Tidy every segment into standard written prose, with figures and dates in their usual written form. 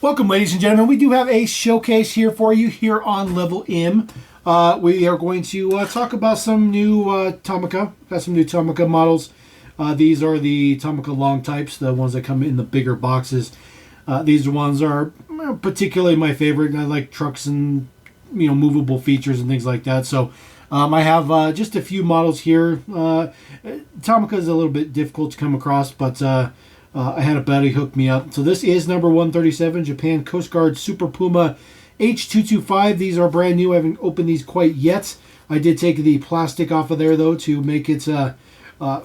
Welcome, ladies and gentlemen. We do have a showcase here for you here on Level M. We are going to talk about some new Tomica. Got some new Tomica models. These are the Tomica long types, the ones that come in the bigger boxes. These ones are particularly my favorite. I like trucks and movable features and things like that. So I have just a few models here. Tomica is a little bit difficult to come across, but I had a buddy hook me up. So this is number 137, Japan Coast Guard Super Puma H225. These are brand new. I haven't opened these quite yet. I did take the plastic off of there, though, to make it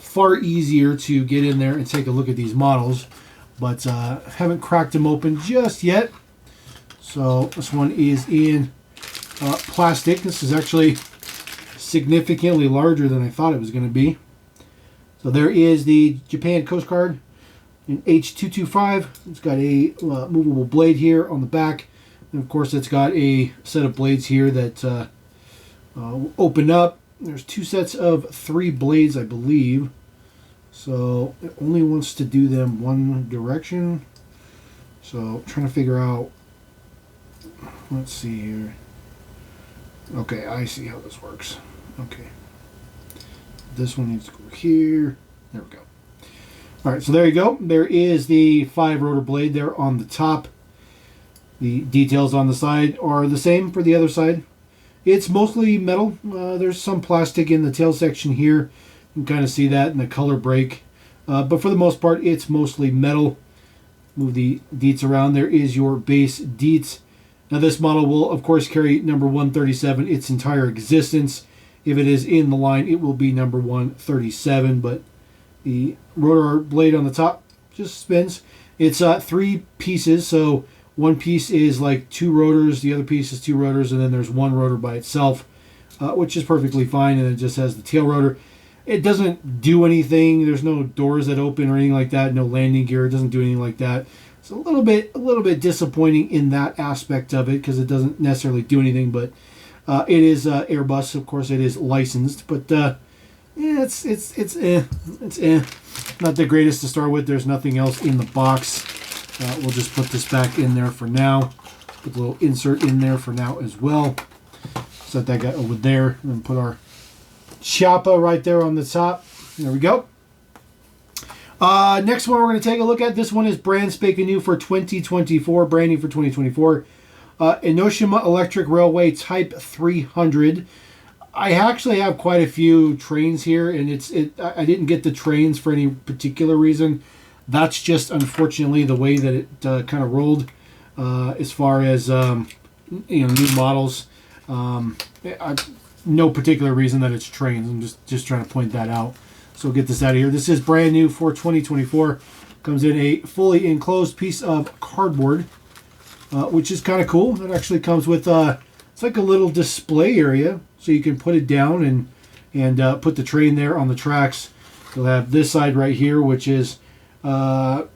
far easier to get in there and take a look at these models. But haven't cracked them open just yet. So this one is in plastic. This is actually significantly larger than I thought it was going to be. So there is the Japan Coast Guard in H225. It's got a movable blade here on the back. And of course it's got a set of blades here that open up. There's two sets of 3 blades, I believe. So it only wants to do them one direction. So trying to figure out, let's see here. Okay, I see how this works. Okay. This one needs to go here. There we go. Alright, so there you go. There is the 5 rotor blade there on the top. The details on the side are the same for the other side. It's mostly metal. There's some plastic in the tail section here. You can kind of see that in the color break. But for the most part, it's mostly metal. Move the deets around. There is your base deets. Now this model will, of course, carry number 137 its entire existence. If it is in the line, it will be number 137, but the rotor blade on the top just spins. It's 3 pieces, so one piece is like 2 rotors, the other piece is 2 rotors, and then there's 1 rotor by itself, which is perfectly fine, and it just has the tail rotor. It doesn't do anything. There's no doors that open or anything like that, no landing gear. It doesn't do anything like that. It's a little bit disappointing in that aspect of it because it doesn't necessarily do anything, but it is Airbus. Of course, it is licensed, but yeah, it's not the greatest to start with. There's nothing else in the box. We'll just put this back in there for now. Put a little insert in there for now as well. Set that guy over there, and then put our Choppa right there on the top. There we go. Next one we're going to take a look at. This one is brand spanking new for 2024. Brand new for 2024. Enoshima Electric Railway Type 300. I actually have quite a few trains here, and I didn't get the trains for any particular reason. That's just unfortunately the way that it kind of rolled as far as new models. No particular reason that it's trains. I'm just trying to point that out. So we'll get this out of here. This is brand new for 2024. Comes in a fully enclosed piece of cardboard, which is kind of cool. It actually comes with it's like a little display area, so you can put it down and put the train there on the tracks. You'll have this side right here, which is looks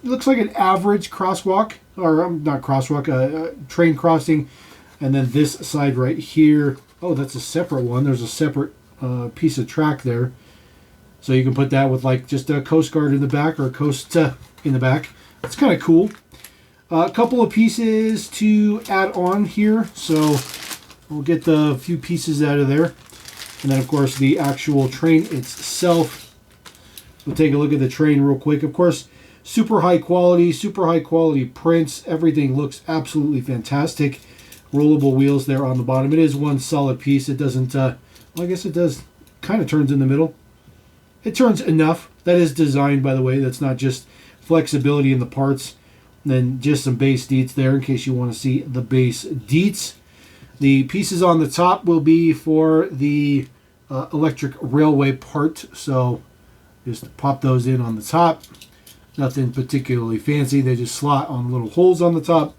like an average crosswalk, or not crosswalk, train crossing. And then this side right here, oh, that's a separate one. There's a separate piece of track there, so you can put that with like just a Coast Guard in the back or a Coast in the back. It's kind of cool. A couple of pieces to add on here, so we'll get the few pieces out of there. And then, of course, the actual train itself. We'll take a look at the train real quick. Of course, super high quality prints. Everything looks absolutely fantastic. Rollable wheels there on the bottom. It is one solid piece. It doesn't, well, I guess it does, kind of turns in the middle. It turns enough. That is designed, by the way. That's not just flexibility in the parts. And then just some base deets there in case you want to see the base deets. The pieces on the top will be for the electric railway part. So just pop those in on the top. Nothing particularly fancy. They just slot on little holes on the top.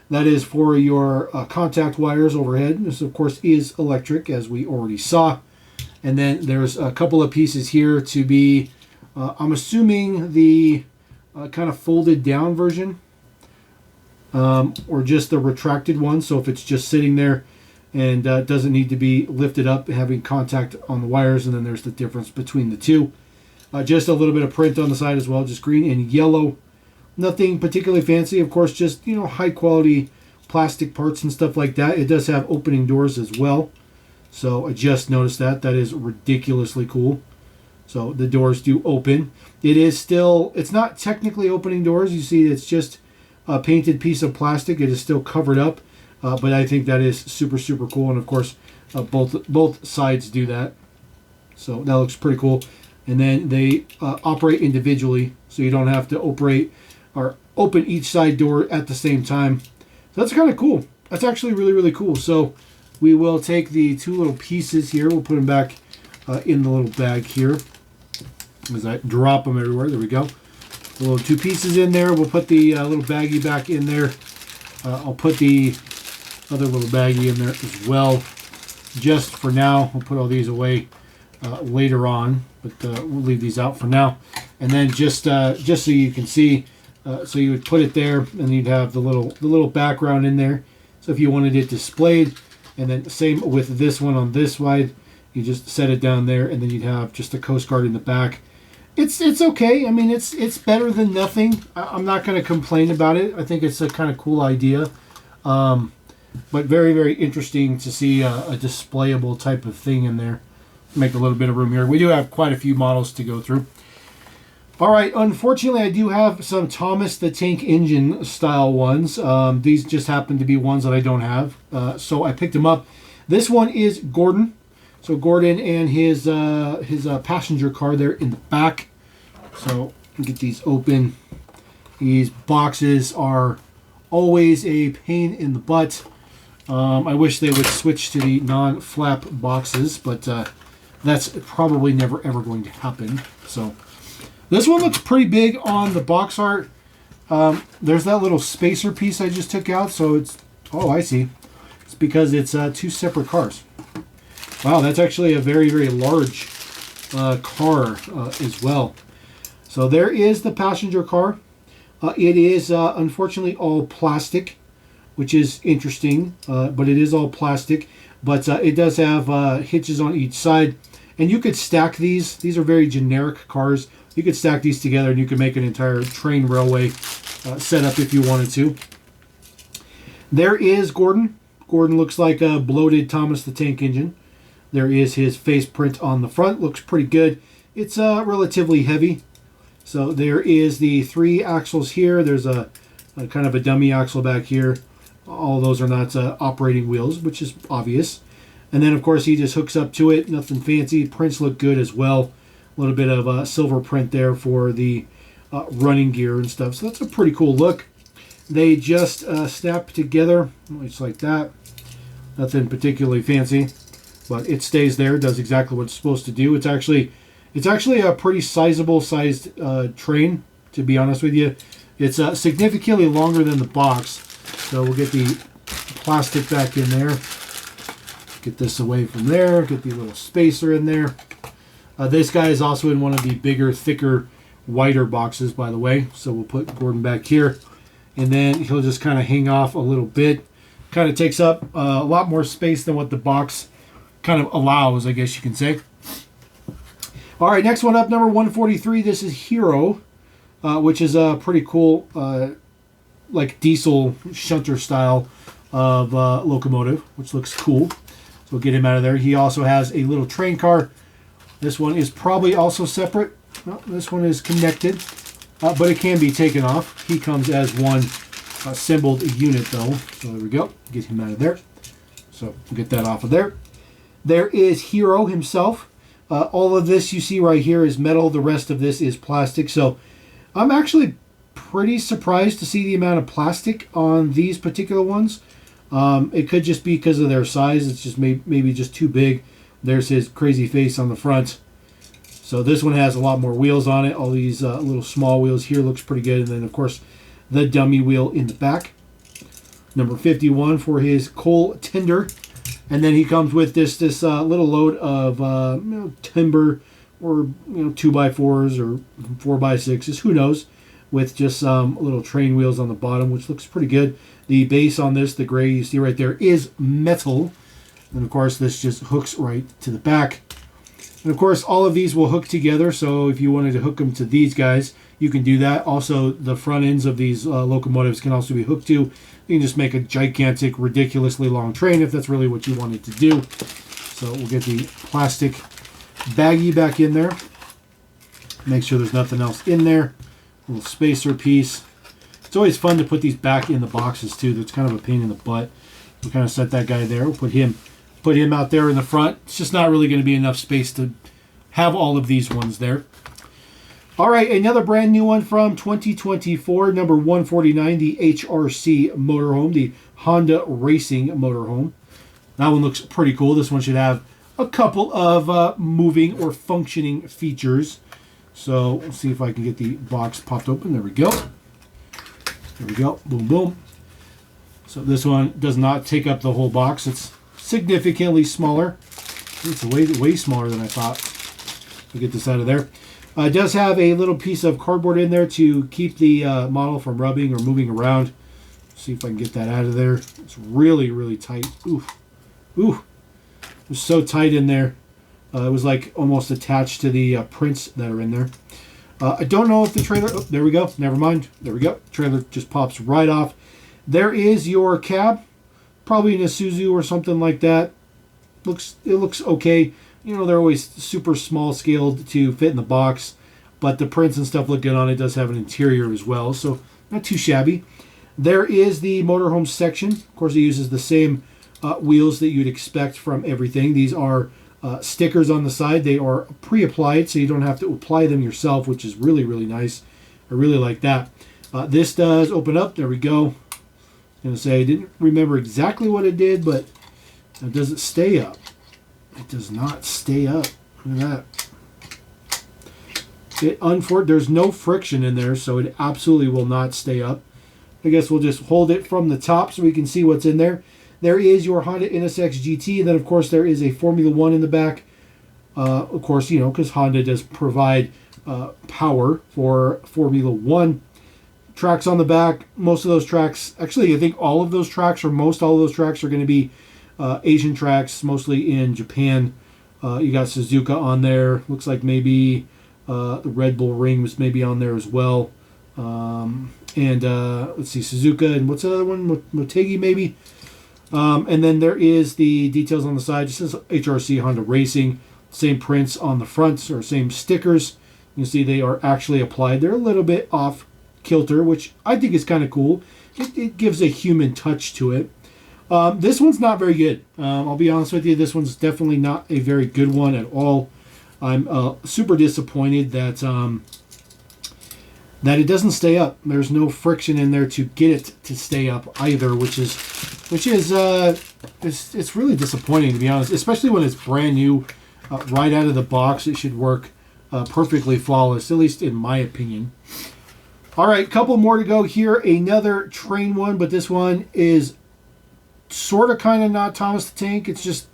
That is for your contact wires overhead. This, of course, is electric, as we already saw. And then there's a couple of pieces here to be, I'm assuming, the kind of folded down version. Or just the retracted one. So if it's just sitting there and doesn't need to be lifted up, having contact on the wires. And then there's the difference between the two. Just a little bit of print on the side as well. Just green and yellow. Nothing particularly fancy. Of course, just, you know, high quality plastic parts and stuff like that. It does have opening doors as well. So I just noticed that. That is ridiculously cool. So the doors do open. It is still, it's not technically opening doors. You see, it's just a painted piece of plastic. It is still covered up. But I think that is super, super cool. And of course, both sides do that. So that looks pretty cool. And then they operate individually. So you don't have to operate or open each side door at the same time. So that's kind of cool. That's actually really, really cool. So we will take the two little pieces here. We'll put them back in the little bag here. As I drop them everywhere. There we go. The little two pieces in there. We'll put the little baggie back in there. I'll put the other little baggie in there as well. Just for now. We'll put all these away later on. But we'll leave these out for now. And then just so you can see, so you would put it there, and you'd have the little background in there. So if you wanted it displayed, and then same with this one on this side, you just set it down there, and then you'd have just a Coast Guard in the back. It's okay. I mean, it's better than nothing. I'm not going to complain about it. I think it's a kind of cool idea, but very, very interesting to see a displayable type of thing in there. Make a little bit of room here. We do have quite a few models to go through. All right, unfortunately, I do have some Thomas the Tank Engine style ones. These just happen to be ones that I don't have, so I picked them up. This one is Gordon. So Gordon and his passenger car there in the back. So get these open. These boxes are always a pain in the butt. I wish they would switch to the non-flap boxes, but that's probably never ever going to happen. So this one looks pretty big on the box art. There's that little spacer piece I just took out. So it's, oh, I see. It's because it's two separate cars. Wow, that's actually a very, very large car as well. So there is the passenger car. It is unfortunately all plastic, which is interesting, but it is all plastic. But it does have hitches on each side. And you could stack these. These are very generic cars. You could stack these together and you could make an entire train railway setup if you wanted to. There is Gordon. Gordon looks like a bloated Thomas the Tank Engine. There is his face print on the front. Looks pretty good. It's relatively heavy. So there is the three axles here. There's a kind of a dummy axle back here. All those are not operating wheels, which is obvious. And then, of course, he just hooks up to it. Nothing fancy. Prints look good as well. A little bit of silver print there for the running gear and stuff. So that's a pretty cool look. They just snap together. Just like that. Nothing particularly fancy. But it stays there, does exactly what it's supposed to do. It's actually a pretty sizable sized train, to be honest with you. It's significantly longer than the box. So we'll get the plastic back in there. Get this away from there. Get the little spacer in there. This guy is also in one of the bigger, thicker, wider boxes, by the way. So we'll put Gordon back here. And then he'll just kind of hang off a little bit. Kind of takes up a lot more space than what the box kind of allows, I guess you can say. All right, next one up, number 143. This is Hero, which is a pretty cool, like diesel shunter style of locomotive, which looks cool. So we'll get him out of there. He also has a little train car. This one is probably also separate. Well, this one is connected, but it can be taken off. He comes as one assembled unit, though. So there we go. Get him out of there. So we'll get that off of there. There is Hero himself. All of this you see right here is metal. The rest of this is plastic. So I'm actually pretty surprised to see the amount of plastic on these particular ones. It could just be because of their size. It's just maybe just too big. There's his crazy face on the front. So this one has a lot more wheels on it. All these little small wheels here looks pretty good. And then, of course, the dummy wheel in the back. Number 51 for his coal tender. And then he comes with this little load of timber, or 2x4s or 4x6s, who knows, with just some little train wheels on the bottom, which looks pretty good. The base on this, the gray you see right there, is metal. And of course, this just hooks right to the back. And of course, all of these will hook together. So if you wanted to hook them to these guys, you can do that. Also, the front ends of these locomotives can also be hooked to. You can just make a gigantic, ridiculously long train if that's really what you wanted to do. So we'll get the plastic baggie back in there. Make sure there's nothing else in there. A little spacer piece. It's always fun to put these back in the boxes too. That's kind of a pain in the butt. We'll kind of set that guy there. We'll put him out there in the front. It's just not really going to be enough space to have all of these ones there. All right, another brand new one from 2024, number 149, the HRC motorhome, the Honda Racing motorhome. That one looks pretty cool. This one should have a couple of moving or functioning features. So we'll see if I can get the box popped open. There we go. There we go. Boom, boom. So this one does not take up the whole box. It's significantly smaller. It's way smaller than I thought. We'll get this out of there. It does have a little piece of cardboard in there to keep the model from rubbing or moving around. See if I can get that out of there. It's really, really tight. Ooh. Ooh. It was so tight in there. It was like almost attached to the prints that are in there. I don't know if the trailer... Oh, there we go. Never mind. There we go. Trailer just pops right off. There is your cab. Probably an Isuzu or something like that. It looks okay. You know, they're always super small scaled to fit in the box, but the prints and stuff look good on it. It does have an interior as well, so not too shabby. There is the motorhome section. Of course, it uses the same wheels that you'd expect from everything. These are stickers on the side. They are pre-applied, so you don't have to apply them yourself, which is really, really nice. I really like that. This does open up. There we go. I'm going to say I didn't remember exactly what it did, but does it stay up? It does not stay up. Look at that. There's no friction in there, so it absolutely will not stay up. I guess we'll just hold it from the top so we can see what's in there. There is your Honda NSX GT. Then, of course, there is a Formula One in the back. Of course, you know, because Honda does provide power for Formula One. Tracks on the back. Most of those tracks, actually, I think all of those tracks, or most all of those tracks, are going to be Asian tracks, mostly in Japan. You got Suzuka on there. Looks like maybe the Red Bull Ring was maybe on there as well. And let's see, Suzuka, and what's the other one? Motegi maybe. And then there is the details on the side. It says HRC Honda Racing. Same prints on the front, or same stickers. You can see they are actually applied. They're a little bit off kilter, which I think is kind of cool. It gives a human touch to it. This one's not very good. I'll be honest with you. This one's definitely not a very good one at all. I'm super disappointed that it doesn't stay up. There's no friction in there to get it to stay up either, which is it's really disappointing, to be honest. Especially when it's brand new, right out of the box. It should work perfectly flawless, at least in my opinion. All right, couple more to go here. Another train one, but this one is sort of kind of not Thomas the Tank. It's just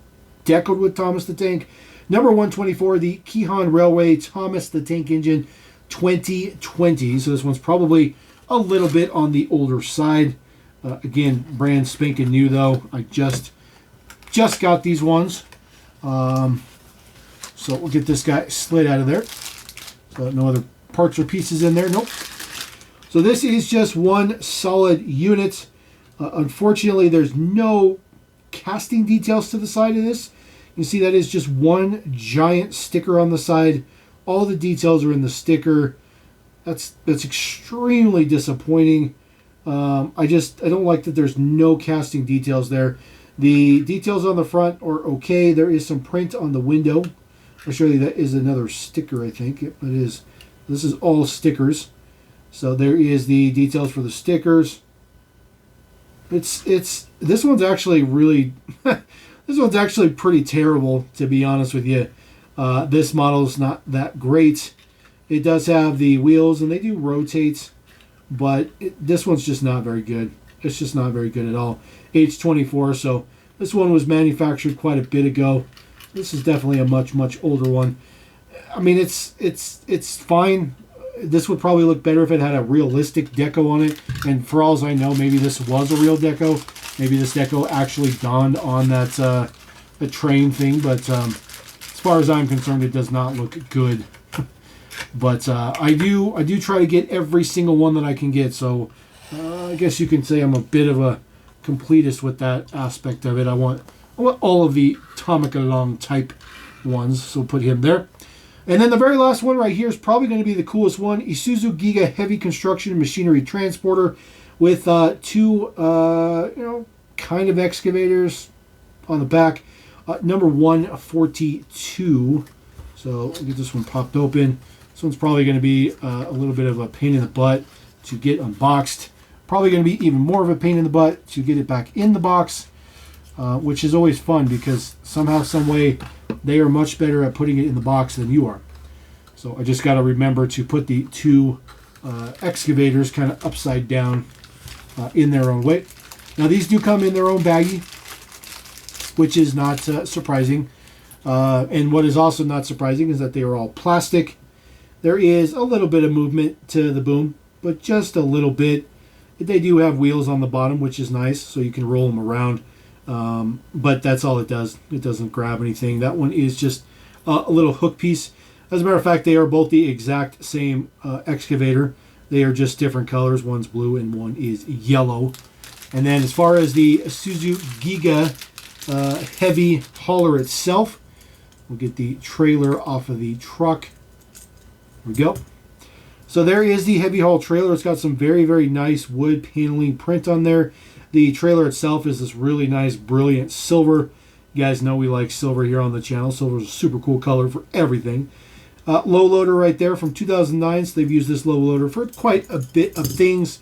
decoed with Thomas the Tank. Number 124, the Keihan Railway Thomas the Tank Engine 2020. So this one's probably a little bit on the older side. Again, brand spanking new though. I just got these ones. So we'll get this guy slid out of there. So no other parts or pieces in there. Nope. So this is just one solid unit. Unfortunately, there's no casting details to the side of this. You see that is just one giant sticker on the side. All the details are in the sticker. That's extremely disappointing. I don't like that there's no casting details there. The details on the front are okay. There is some print on the window. I'll show you that is another sticker, I think. It is. This is all stickers. So there is the details for the stickers. This one's actually really this one's actually pretty terrible, to be honest with you. This model is not that great. It does have the wheels and they do rotate, but this one's just not very good. It's just not very good at all. H24, so this one was manufactured quite a bit ago. This is definitely a much older one. I mean, it's fine. This would probably look better if it had a realistic deco on it. And for all I know, maybe this was a real deco. Maybe this deco actually dawned on that the train thing. But as far as I'm concerned, it does not look good. But I do try to get every single one that I can get. So I guess you can say I'm a bit of a completist with that aspect of it. I want all of the Tomica long type ones. So put him there. And then the very last one right here is probably going to be the coolest one. Isuzu Giga Heavy Construction and Machinery Transporter with two, kind of excavators on the back. Number 142. So we'll get this one popped open. This one's probably going to be a little bit of a pain in the butt to get unboxed. Probably going to be even more of a pain in the butt to get it back in the box, which is always fun because somehow, some way, they are much better at putting it in the box than you are. So I just got to remember to put the two excavators kind of upside down in their own way. Now these do come in their own baggie, which is not surprising. And what is also not surprising is that they are all plastic. There is a little bit of movement to the boom, but just a little bit. They do have wheels on the bottom, which is nice, so you can roll them around. But that's all it does. It doesn't grab anything. That one is just a little hook piece. As a matter of fact, they are both the exact same excavator. They are just different colors. One's blue and one is yellow. And then as far as the Isuzu Giga heavy hauler itself, we'll get the trailer off of the truck. There we go. So there is the heavy haul trailer. It's got some very, very nice wood paneling print on there. The trailer itself is this really nice, brilliant silver. You guys know we like silver here on the channel. Silver is a super cool color for everything. Low loader right there from 2009. So they've used this low loader for quite a bit of things.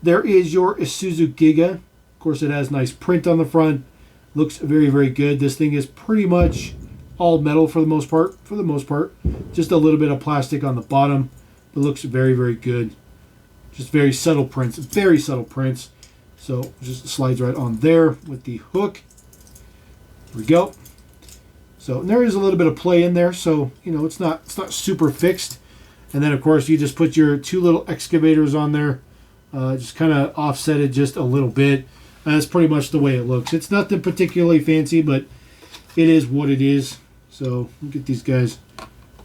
There is your Isuzu Giga. Of course, it has nice print on the front. Looks very, very good. This thing is pretty much all metal for the most part. Just a little bit of plastic on the bottom. It looks very, very good. Just very subtle prints. Very subtle prints. So just slides right on there with the hook. There we go. So there is a little bit of play in there. So, it's not super fixed. And then, of course, you just put your two little excavators on there. Just kind of offset it just a little bit. That's pretty much the way it looks. It's nothing particularly fancy, but it is what it is. So we'll get these guys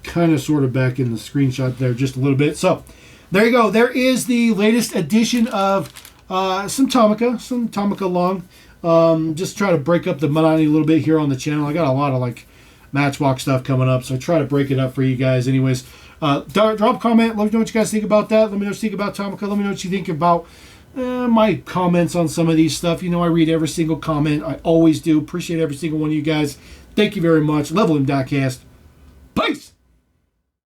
kind of sort of back in the screenshot there just a little bit. So there you go. There is the latest edition of some Tomica long. Just try to break up the monotony a little bit here on the channel. I got a lot of Matchbox stuff coming up, so I try to break it up for you guys. Anyways, drop a comment. Let me know what you guys think about that. Let me know what you think about Tomica. Let me know what you think about my comments on some of these stuff. I read every single comment. I always do. Appreciate every single one of you guys. Thank you very much. Level M.cast.